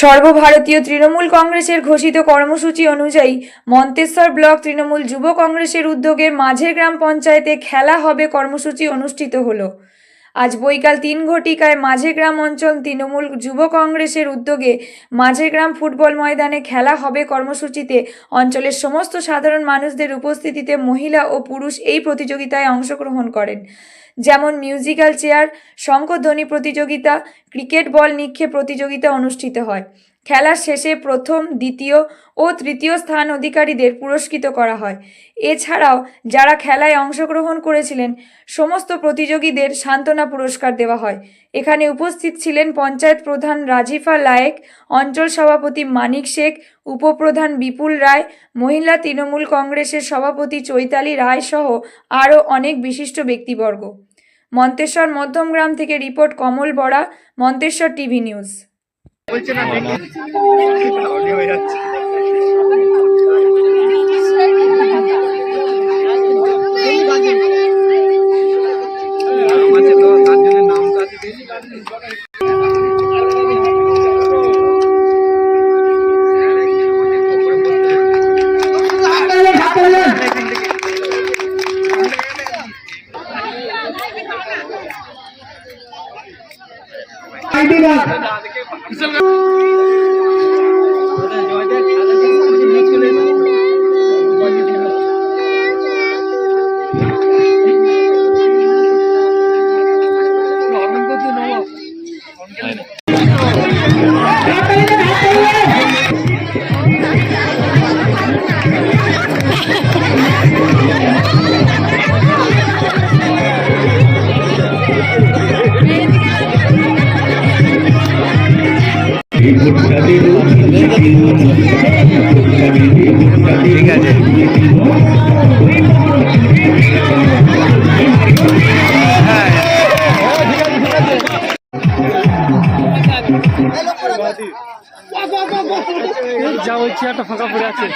সর্বভারতীয় তৃণমূল কংগ্রেসের ঘোষিত কর্মসূচি অনুযায়ী মন্তেশ্বর ব্লক তৃণমূল যুব কংগ্রেসের উদ্যোগে মাঝের গ্রাম পঞ্চায়েতে খেলা হবে কর্মসূচি অনুষ্ঠিত হলো। আজ বৈকাল ৩ ঘটিকায় মাঝের গ্রাম অঞ্চল তৃণমূল যুব কংগ্রেসের উদ্যোগে মাঝের গ্রাম ফুটবল ময়দানে খেলা হবে কর্মসূচিতে অঞ্চলের সমস্ত সাধারণ মানুষদের উপস্থিতিতে মহিলা ও পুরুষ এই প্রতিযোগিতায় অংশগ্রহণ করেন। যেমন মিউজিক্যাল চেয়ার, শঙ্খধ্বনি প্রতিযোগিতা, ক্রিকেট বল নিক্ষেপ প্রতিযোগিতা অনুষ্ঠিত হয়। খেলার শেষে প্রথম, দ্বিতীয় ও তৃতীয় স্থান অধিকারীদের পুরস্কৃত করা হয়। এছাড়াও যারা খেলায় অংশগ্রহণ করেছিলেন সমস্ত প্রতিযোগীদের সান্ত্বনা পুরস্কার দেওয়া হয়। এখানে উপস্থিত ছিলেন পঞ্চায়েত প্রধান রাজিফা লায়েক, অঞ্চল সভাপতি মানিক শেখ, উপপ্রধান বিপুল রায়, মহিলা তৃণমূল কংগ্রেসের সভাপতি চৈতালি রায় সহ আরও অনেক বিশিষ্ট ব্যক্তিবর্গ। মন্তেশ্বর মধ্যমগ্রাম থেকে রিপোর্ট কমল বরা, মন্তেশ্বর টিভি নিউজ। যা ওই চেয়ারটা ফাঁকা পড়ে আছে।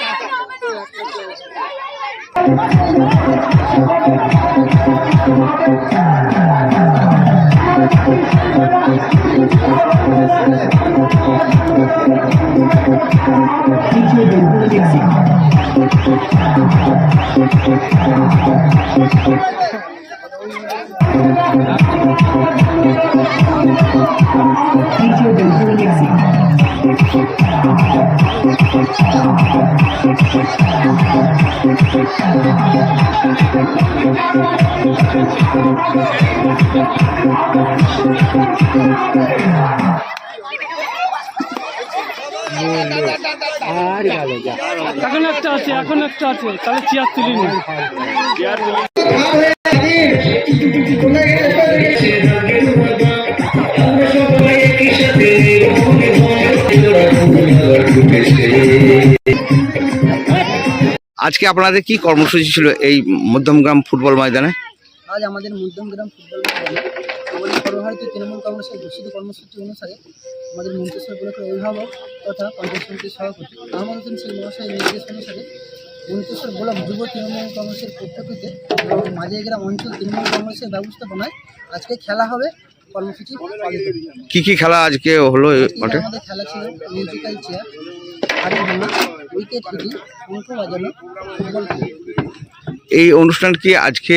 এখন একটা আছে, তাহলে চেয়ার তুলি নি। আজকে আপনাদের কি কর্মসূচি ছিল এই মধ্যমগ্রাম ফুটবল ময়দানে? আজ আমাদের মধ্যমগ্রাম ফুটবল ময়দানে আমাদের সর্বভারতীয় তৃণমূল কংগ্রেসের ঘোষিত কর্মসূচি অনুসারে আমাদের মন্তেশ্বর ব্লকের অভিভাবক তথা পঞ্চায়েত সমিতির সভাপতি আহমদ হোসেন সেই মহাশয়ের নির্দেশ অনুসারে মন্তেশ্বর ব্লক যুব তৃণমূল কংগ্রেসের পক্ষে এবং মাঝের গ্রাম অঞ্চল তৃণমূল কংগ্রেসের ব্যবস্থাপনায় আজকে খেলা হবে কর্মসূচি পালিত। কি কি খেলা আজকে হলো? আমাদের খেলা ছিল মিউজিক্যাল চেয়ার, হাড়ি ভাঙা, উইকেট হিটিং, শঙ্খ বাজানো, ফুটবল। এই অনুষ্ঠান কি আজকে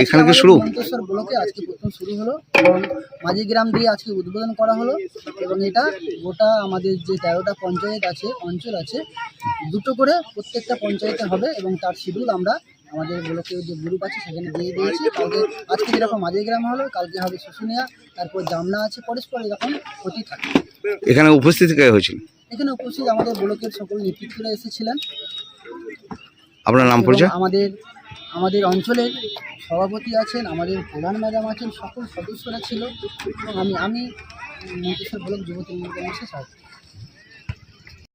এখানে কি শুরু? মন্তেশ্বর ব্লকে আজকে প্রথম শুরু হলো এবং মাঝি গ্রাম দিয়ে আজকে উদ্বোধন করা হলো এবং এটা গোটা আমাদের যে 13টা পঞ্চায়েত আছে, অঞ্চল আছে, দুটো করে প্রত্যেকটা পঞ্চায়েতে হবে এবং তার শিডিউল আমরা আমাদের ব্লকের যে গ্রুপ আছে সেখানে দিয়ে দিয়েছি। কালকে আজকে যেরকম মাঝি গ্রাম হলো, কালকে হবে শুশুনিয়া, তারপর জামনা আছে, পরস্পর এরকম হতেই থাকে। এখানে উপস্থিত কে হয়েছিল? এখানে উপস্থিত আমাদের ব্লকের সকল নেতৃত্বরা এসেছিলেন। আপনার নাম পরিচয়? আমাদের অঞ্চলের সভাপতি আছেন, আমাদের প্রধান ম্যাডাম আছেন, সকল সদস্যরা ছিল এবং আমি মন্তেশ্বর ব্লক যুব তৃণমূল কংগ্রেসের সভাপতি।